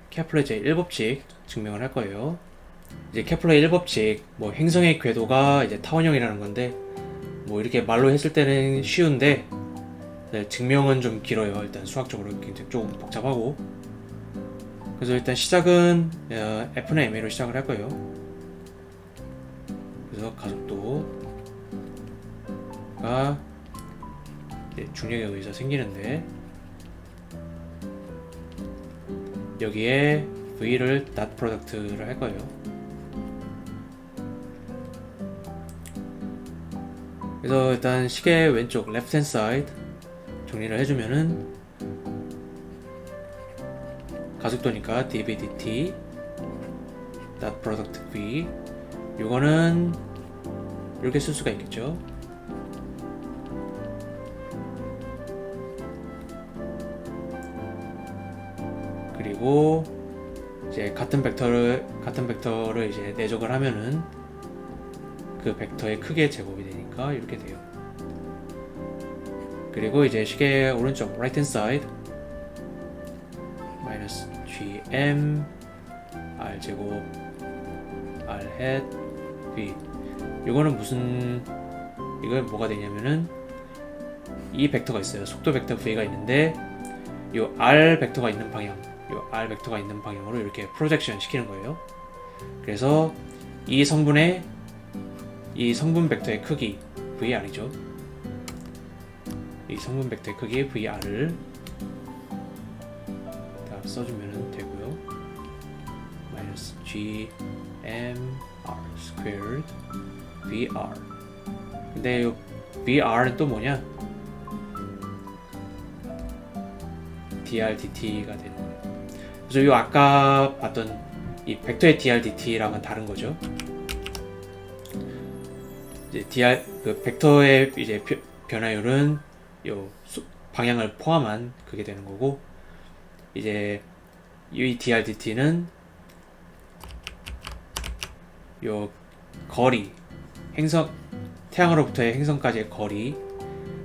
케플러 이제 1법칙 증명을 할 거예요. 이제 케플러 1법칙 뭐 행성의 궤도가 이제 타원형이라는 건데 뭐 이렇게 말로 했을 때는 쉬운데 네, 증명은 좀 길어요. 일단 수학적으로 굉장히 조금 복잡하고. 그래서 일단 시작은 F나 MA로 시작을 할 거예요. 그래서 가속도가 중력에 의해서 생기는데 여기에 V를 닷 프로덕트를 할 거예요. 그래서 일단 시계 왼쪽 left hand side 정리를 해주면은 가속도니까 dv dt 닷 프로덕트 V 이거는 이렇게 쓸 수가 있겠죠. 그리고 이제 같은 벡터를 이제 내적을 하면은 그 벡터의 크기의 제곱이 되니까 이렇게 돼요. 그리고 이제 시계 오른쪽 right hand side 마이너스 gm r 제곱 r hat v 이거는 이건 뭐가 되냐면은 이 벡터가 있어요. 속도 벡터 v가 있는데 이 r 벡터가 있는 방향 r 벡터가 있는 방향으로 이렇게 프로젝션 시키는 거예요. 그래서 이 성분 벡터의 크기 VR이죠. 이 성분 벡터의 크기 VR을 다 써주면 되고요. 마이너스 GMR squared VR. 근데 이 VR은 또 뭐냐? dRdt가 되는 거예요. 그래서 이 아까 봤던 이 벡터의 dRdt랑은 다른 거죠. 이제 그 벡터의 이제 변화율은 요 방향을 포함한 그게 되는 거고, 이제 이 dRdt는 요 거리, 태양으로부터의 행성까지의 거리,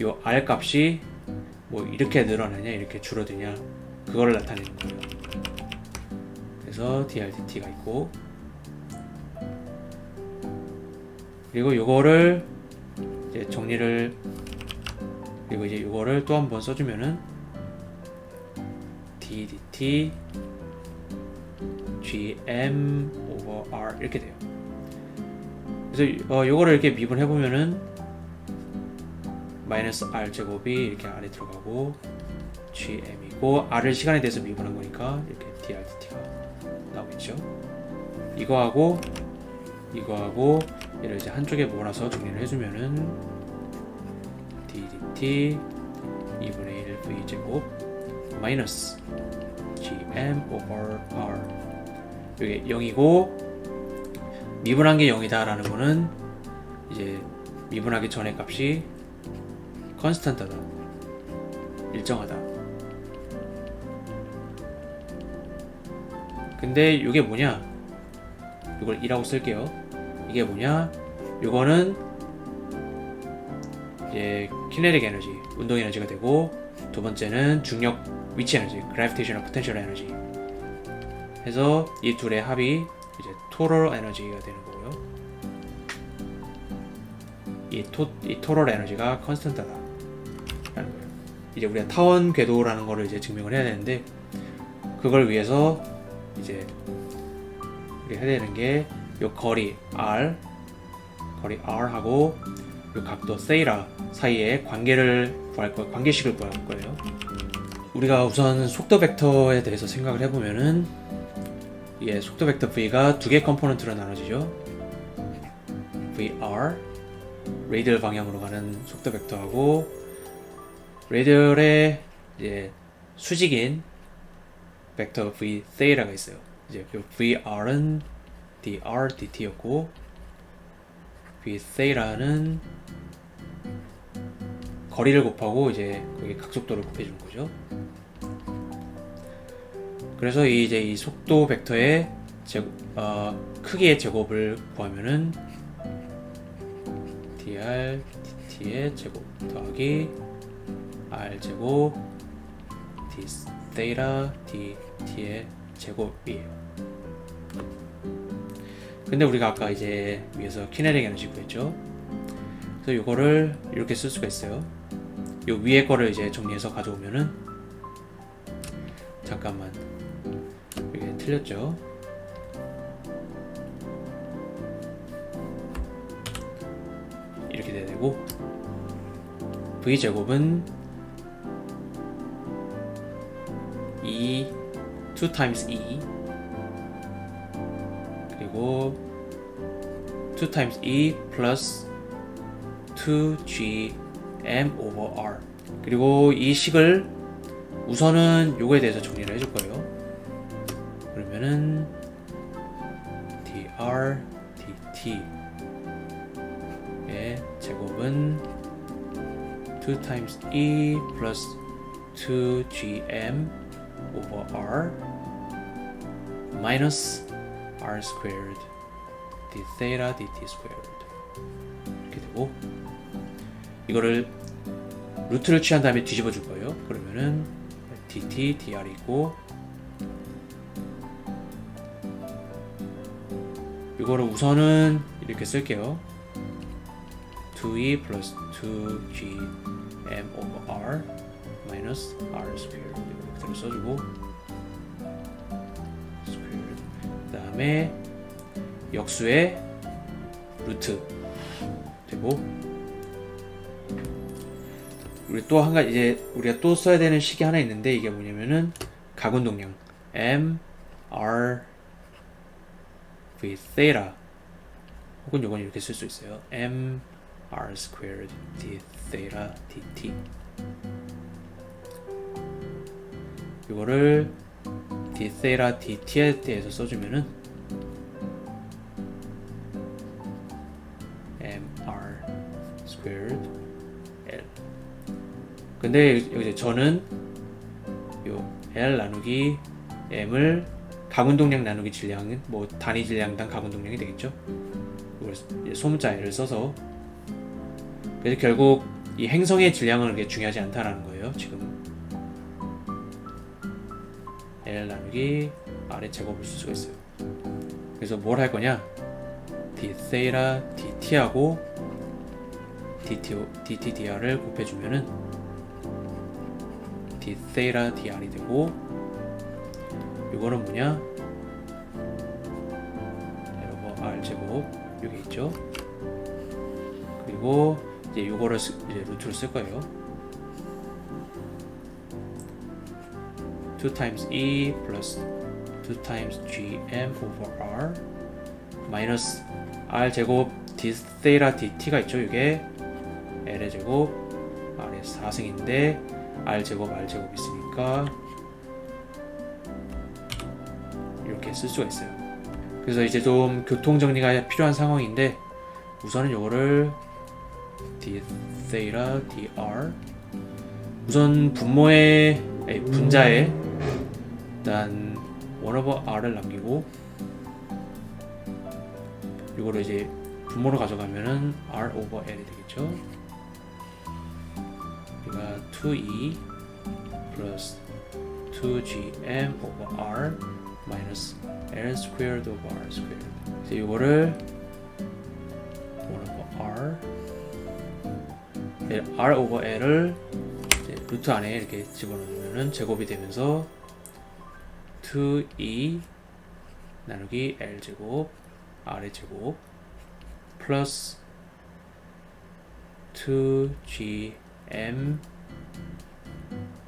요 r 값이 뭐 이렇게 늘어나냐 이렇게 줄어드냐 그거를 나타내는 거예요. 그래서 dRdt가 있고, 그리고 요거를 이제 그리고 이제 요거를 또 한 번 써주면은 ddt gm over r 이렇게 돼요. 그래서 요거를 이렇게 미분해 보면은 마이너스 r 제곱이 이렇게 아래 들어가고 gm이고 r을 시간에 대해서 미분한 거니까 이렇게 drdt가 나오겠죠. 이거하고 얘를 이제 한쪽에 몰아서 정리를 해주면은 ddt 2분의 1 v 제곱 마이너스 gm over r 이게 0이고 미분한 게 0이다 라는 거는 이제 미분하기 전의 값이 컨스턴트다, 일정하다. 근데 이게 뭐냐, 이걸 2라고 쓸게요. 이게 뭐냐, 요거는 이제 kinetic 에너지, 운동 에너지가 되고, 두 번째는 중력 위치 에너지, gravitational potential 에너지 해서 이 둘의 합이 이제 total 에너지가 되는 거고요. 이 total 에너지가 constant하다 라는 거예요. 이제 우리가 타원 궤도라는 거를 이제 증명을 해야 되는데, 그걸 위해서 이제 우리가 해야 되는 게 요 거리 R하고 요 각도 세이라 사이의 관계식을 구할 거예요. 우리가 우선 속도 벡터에 대해서 생각을 해보면은, 속도 벡터 V가 두 개 컴포넌트로 나눠지죠. VR, 레이디얼 방향으로 가는 속도 벡터하고, 레이디얼의 이제 수직인 벡터 V 세이라가 있어요. 이제 요 VR은 dr dt였고, V 세이라는 거리를 곱하고 이제 거기 각속도를 곱해주는 거죠. 그래서 이제 이 속도 벡터의 크기의 제곱을 구하면은 dr dt의 제곱 더하기 r 제곱 d theta d t의 제곱이에요. 근데 우리가 아까 이제 위에서 키네틱 에너지 구했죠. 그래서 이거를 이렇게 쓸 수가 있어요. 요 위에 거를 이제 정리해서 가져오면은, 잠깐만, 이게 틀렸죠. 이렇게 돼야 되고, v 제곱은 2 times e, 그리고 2 times e 플러스 2g m over r. 그리고 이 식을 우선은 요거에 대해서 정리를 해줄 거예요. 그러면은 dr dt의 제곱은 2 times e 플러스 2gm over r 마이너스 r squared d theta dt squared 이렇게 되고, 이거를 루트를 취한 다음에 뒤집어 줄 거예요. 그러면은 dt dr 있고, 이거를 우선은 이렇게 쓸게요. 2e 플러스 2gm over r 마이너스 r squared 이렇게 써주고, squared 그 다음에 역수의 루트 되고, 우리 또 한 가지 이제 우리가 또 써야 되는 식이 하나 있는데, 이게 뭐냐면은 가군동량 m r v theta, 혹은 요건 이렇게 쓸 수 있어요. m r squared d theta dt. 이거를 d theta dt에 대해서 써주면은 m r squared l. 근데 여기 저는 요 l 나누기 m을 가군동량 나누기 질량은 뭐 단위 질량당 가군동량이 되겠죠. 이걸 소문자 l을 써서, 그래서 결국 이 행성의 질량은 그렇게 중요하지 않다라는 거예요. 지금 l 나누기 r의 제곱을 쓸 수가 있어요. 그래서 뭘 할 거냐? d theta dt하고 dt dr을 곱해주면은 d theta dr이 되고, 이거는 뭐냐? 여러분 r 제곱 여기 있죠. 그리고 이제 이거를 이제 루트를 쓸 거예요. 2 times e 플러스 2 times gm over r 마이너스 r 제곱 d theta dt가 있죠. 이게 l의 제곱 r의 4승인데 r 제곱 있으니까 이렇게 쓸 수가 있어요. 그래서 이제 좀 교통 정리가 필요한 상황인데, 우선은 요거를 d theta dr, 우선 분자에 일단 1 over r을 남기고, 요거를 이제 분모로 가져가면은 r over l이 되겠죠. 우리가 2e 플러스 2gm over r 마이너스 l squared over r squared. 이제 이거를 1 over r over l을 이제 루트 안에 이렇게 집어넣으면 제곱이 되면서 2e 나누기 l 제곱 r의 제곱 플러스 2gm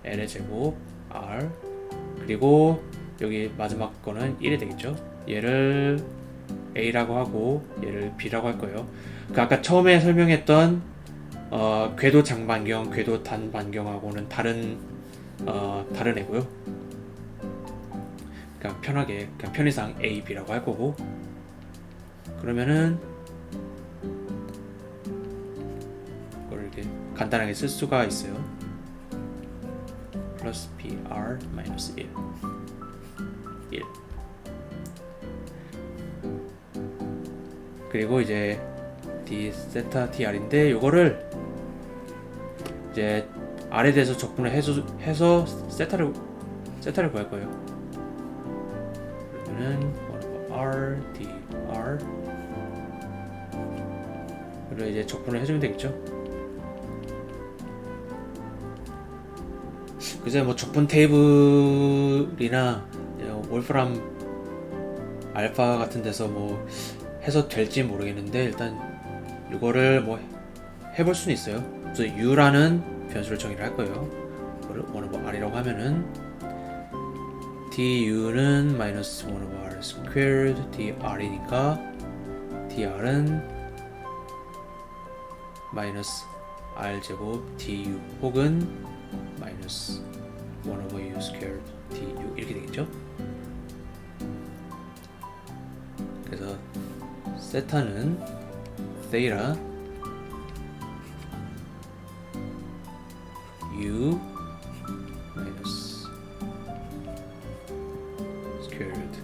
l의 제곱 r, 그리고 여기 마지막 거는 1이 되겠죠. 얘를 a라고 하고 얘를 b라고 할 거예요. 그 아까 처음에 설명했던 궤도 장반경, 궤도 단반경하고는 다른 애고요. 그러니까 편하게 그냥 편의상 a, b라고 할 거고, 그러면은 이걸 이렇게 간단하게 쓸 수가 있어요. 플러스 br 마이너스 1 그리고 이제 d 세타 dr인데, 요거를 이제 R에 대해서 적분을 해서 세타를 구할 거예요. 그러면은 R, D, R 그리고 이제 적분을 해주면 되겠죠. 그제 뭐 적분 테이블이나 월프람 알파 같은 데서 뭐 해서 될지 모르겠는데 일단 이거를 뭐 해볼 수는 있어요. 그래서 U라는 변수를 정의를 할 거예요. 이거를 1 over R이라고 하면은 du는 마이너스 1 over R squared dr이니까 dr은 마이너스 R 제곱 du 혹은 마이너스 1 over U squared du 이렇게 되겠죠. 그래서 세타는 theta U 마이너스 squared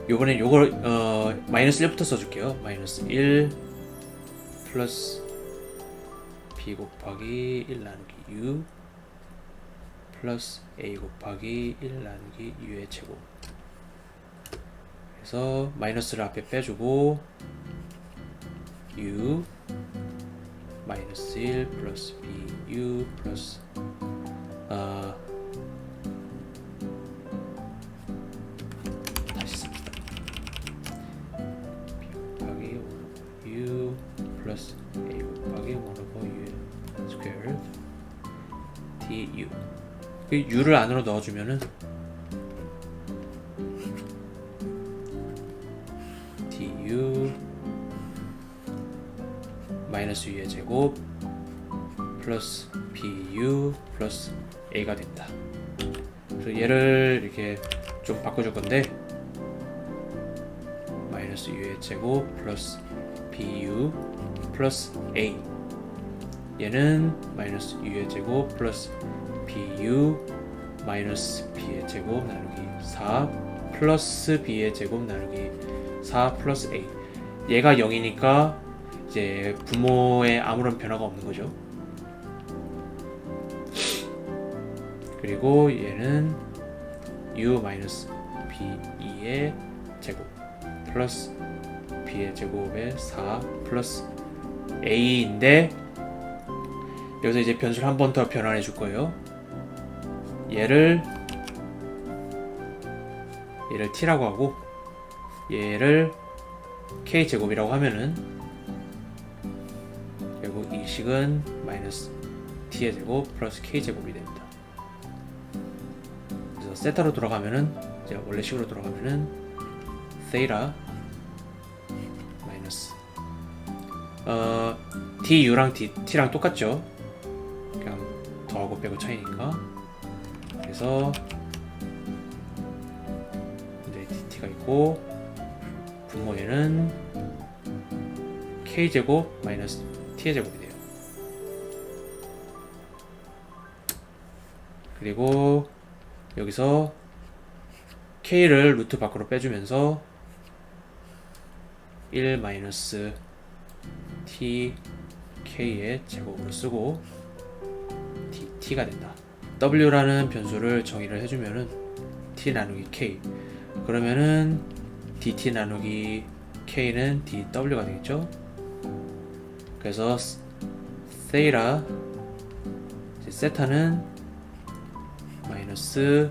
요번엔 요걸 마이너스 1부터 써줄게요. 마이너스 1 플러스 b 곱하기 1 나누기 u 플러스 a 곱하기 1 나누기 u의 제곱. 그래서 마이너스를 앞에 빼주고 u 마이너스 1 플러스 b u 플러스 다시 씁니다. b 곱하기 1 u 플러스 a 곱하기 1 over u 스퀘어드 du. 그 u를 안으로 넣어주면은 du 마이너스 u의 제곱 플러스 bu 플러스 a가 됩니다. 그래서 얘를 이렇게 좀 바꿔줄 건데 마이너스 u의 제곱 플러스 bu 플러스 a 얘는 마이너스 u의 제곱 플러스 bu 마이너스 b의 제곱 나누기 4 플러스 b의 제곱 나누기 4 플러스 a 얘가 0이니까 이제 분모에 아무런 변화가 없는 거죠. 그리고 얘는 u 마이너스 b2의 제곱 플러스 b의 제곱에 4 플러스 a인데 여기서 이제 변수를 한 번 더 변환해 줄 거예요. 얘를 t라고 하고 얘를 k 제곱이라고 하면은 결국 이 식은 마이너스 t의 제곱 플러스 k 제곱이 됩니다. 그래서 세타로 돌아가면은 이제 원래 식으로 돌아가면은 theta 마이너스 du랑 t랑 똑같죠. 그냥 더하고 빼고 차이니까. 그래서 이제 dt가 있고 분모에는 k제곱 마이너스 t의 제곱이 돼요. 그리고 여기서 k를 루트 밖으로 빼주면서 1 마이너스 t k의 제곱으로 쓰고 dt가 된다. w라는 변수를 정의를 해주면은 t 나누기 k 그러면은 dt 나누기 k는 dw가 되겠죠. 그래서 theta 세타는 마이너스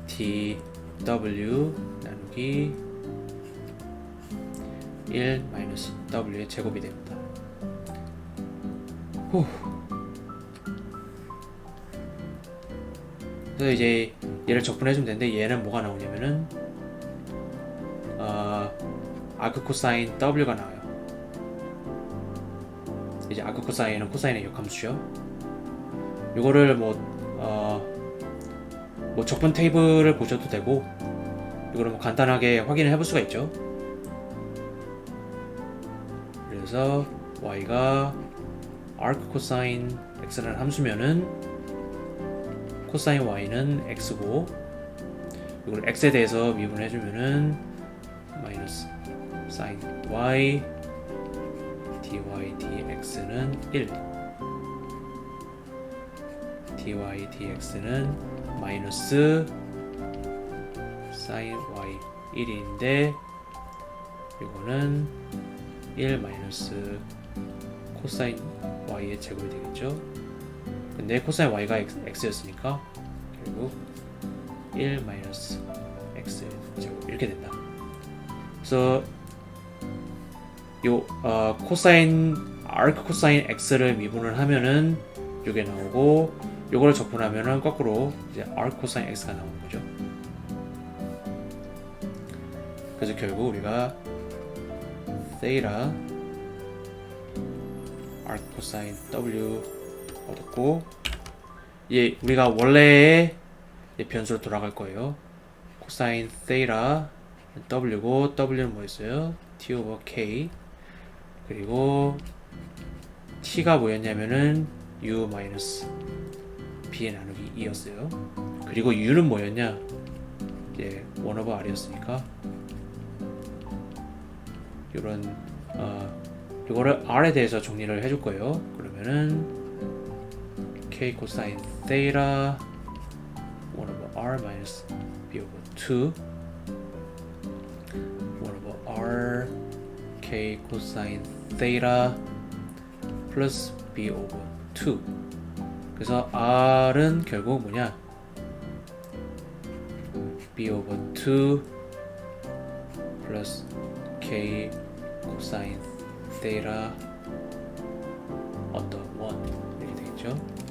dw 나누기 1 마이너스 w의 제곱이 됩니다. 그래서 이제 얘를 적분해주면 되는데 얘는 뭐가 나오냐면은 아크 코사인 w가 나와요. 이제 아크 코사인은 코사인의 역함수죠. 이거를 뭐 적분 테이블을 보셔도 되고 이거를 뭐 간단하게 확인을 해볼 수가 있죠. 그래서 y가 arc 코사인 x라는 함수면은 코사인 y는 x고 이걸 x에 대해서 미분을 해주면은 마이너스 sin y dy dx는 1 dy dx는 마이너스 sin y 1인데 이거는 1 마이너스 코사인 y의 제곱이 되겠죠. 근데 코사인 y가 x였으니까 결국 1 마이너스 x 제곱 이렇게 된다. 그래서 요 코사인 아르크 코사인 x를 미분을 하면은 요게 나오고 요거를 적분하면은 거꾸로 이제 아르크 코사인 x가 나오는 거죠. 그래서 결국 우리가 세이라 아르크 코사인 w 얻었고 이제 우리가 원래의 변수로 돌아갈 거예요. 코사인 세이라 w고 w는 뭐였어요? t 오버 k 그리고 t가 뭐였냐면은 u 마이너스 b의 나누기 2였어요. 그리고 u는 뭐였냐? 이제 1 오버 r이었으니까 요런 요거를 r에 대해서 정리를 해줄 거예요. 그러면은 k 코사인 세이라 1 오버 r 마이너스 b 오버 2 1 오버 r k 코사인 세이라 플러스 b 오버 2 그래서 r은 결국 뭐냐 b 오버 2 플러스 k 코사인 세이라 언더 1 이렇게 되겠죠.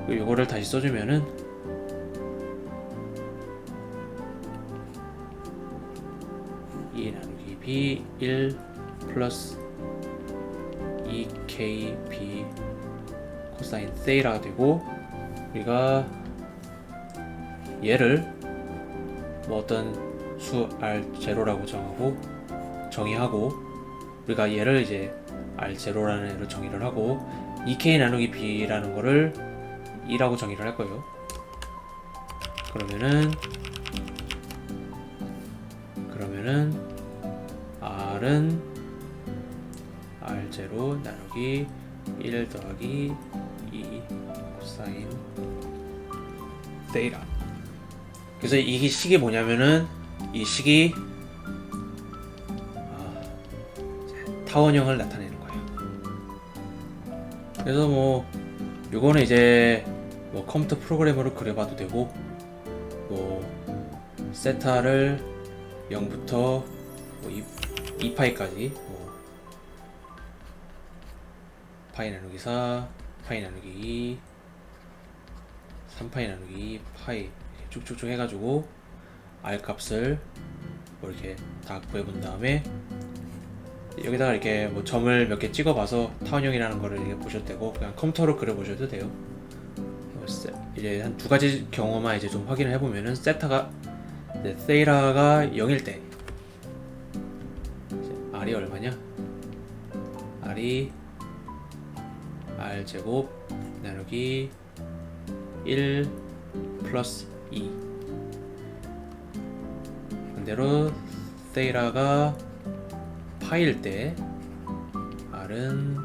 요거를 다시 써주면은 2 나누기 b 1 플러스 2kb 코사인 세이라가 되고 우리가 얘를 뭐 어떤 수 r0라고 정의하고 우리가 얘를 이제 r0라는 애로 정의를 하고 2k 나누기 b라는 거를 2라고 정의를 할 거예요. 그러면은 r은 r0 나누기 1 더하기 2 코사인 세이라. 그래서 이 식이 뭐냐면은 이 식이 타원형을 나타내는 거예요. 그래서 뭐 요거는 이제 뭐 컴퓨터 프로그램으로 그려봐도 되고 뭐 세타를 0부터 뭐 2파이까지 뭐 파이 나누기 4 파이 나누기 2 3파이 나누기 2 파이 쭉쭉쭉 해가지고 r 값을 뭐 이렇게 다 구해본 다음에 여기다가 이렇게 뭐 점을 몇 개 찍어봐서 타원형이라는 거를 이렇게 보셔도 되고 그냥 컴퓨터로 그려보셔도 돼요. 이제 한 두 가지 경우만 이제 좀 확인을 해보면은 세타가 세이라가 0일 때 r이 얼마냐? r이 r 제곱 나누기 1 플러스 2 반대로 세이라가 파일 때 r은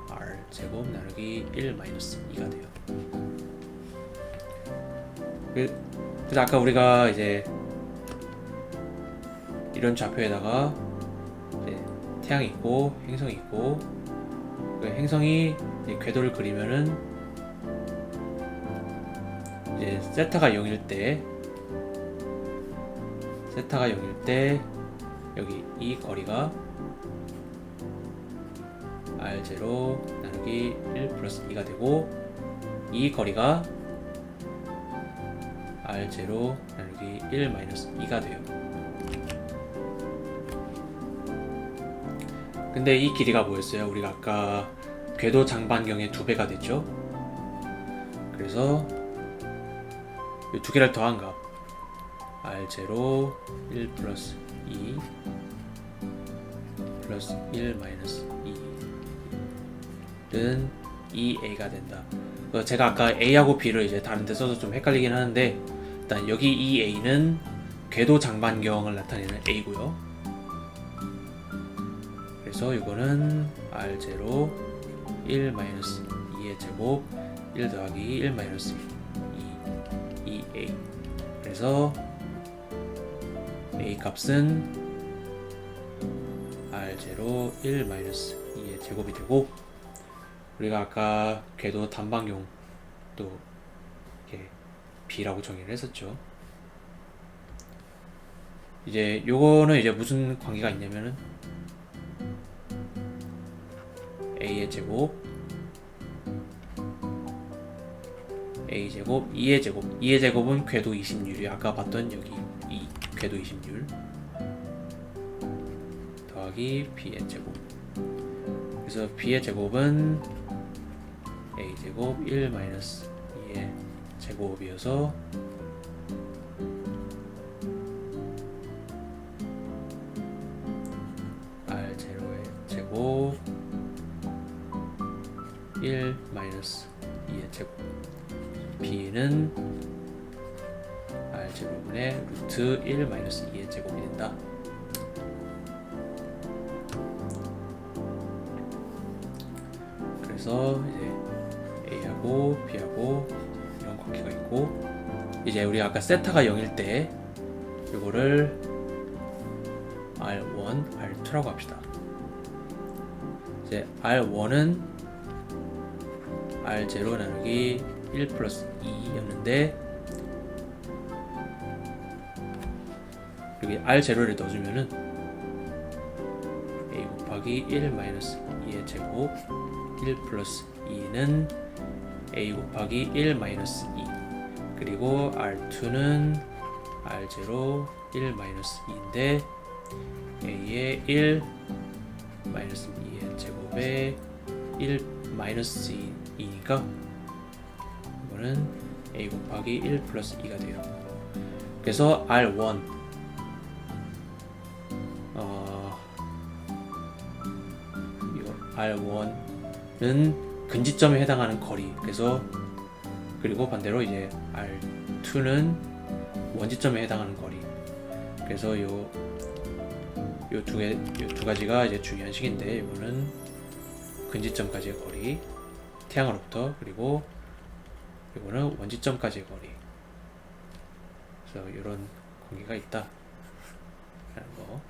r 제곱 나누기 1 마이너스 2가 돼요. 그래서 아까 우리가 이제 이런 좌표에다가 이제 태양이 있고 행성이 있고 그 행성이 궤도를 그리면은 이제 세타가 0일 때 여기 이 거리가 r0 나누기 1 플러스 2가 되고 이 거리가 r0 나누기 1 마이너스 2가 돼요. 근데 이 길이가 뭐였어요? 우리가 아까 궤도 장반경의 2배가 됐죠? 그래서 이 두 개를 더한 값 r0 1 플러스 2 플러스 1 마이너스 2는 2a가 된다. 제가 아까 A하고 B를 이제 다른 데 써서 좀 헷갈리긴 하는데, 일단 여기 이 A는 궤도 장반경을 나타내는 A고요. 그래서 이거는 R0 1 마이너스 2의 제곱 1 더하기 1 마이너스 2 2A. 그래서 A 값은 R0 1 마이너스 2의 제곱이 되고, 우리가 아까 궤도 단방경 또 이렇게 B라고 정의를 했었죠. 이제 요거는 이제 무슨 관계가 있냐면은 A의 제곱 A 제곱 2의 제곱 2의 제곱은 궤도 20률이 아까 봤던 여기 이 궤도 20률 더하기 B의 제곱. 그래서 B의 제곱은 A 제곱 1 마이너스 2의 제곱이어서 R0의 제곱 1 마이너스 2의 제곱. B는 R0분의 루트 1 마이너스 2의 제곱이 된다. 그래서 이제 A하고 B하고 이런 관계가 있고, 이제 우리 아까 세타가 0일 때 이거를 R1, R2라고 합시다. 이제 R1은 R0 나누기 1 플러스 2였는데, 여기 R0를 넣어주면은 A 곱하기 1 마이너스 2의 제곱 1 플러스 2는 A 곱하기 1 마이너스 2, 그리고 R2는 R0 1 마이너스 2인데 A의 1 마이너스 2의 제곱에 1 마이너스 2니까 이거는 A 곱하기 1 플러스 2가 돼요. 그래서 R1 이거 R1은 근지점에 해당하는 거리. 그래서 그리고 반대로 이제 R2는 원지점에 해당하는 거리. 그래서 요 두 가지가 이제 중요한 식인데, 이거는 근지점까지의 거리, 태양으로부터, 그리고 이거는 원지점까지의 거리. 그래서 이런 관계가 있다라는 거.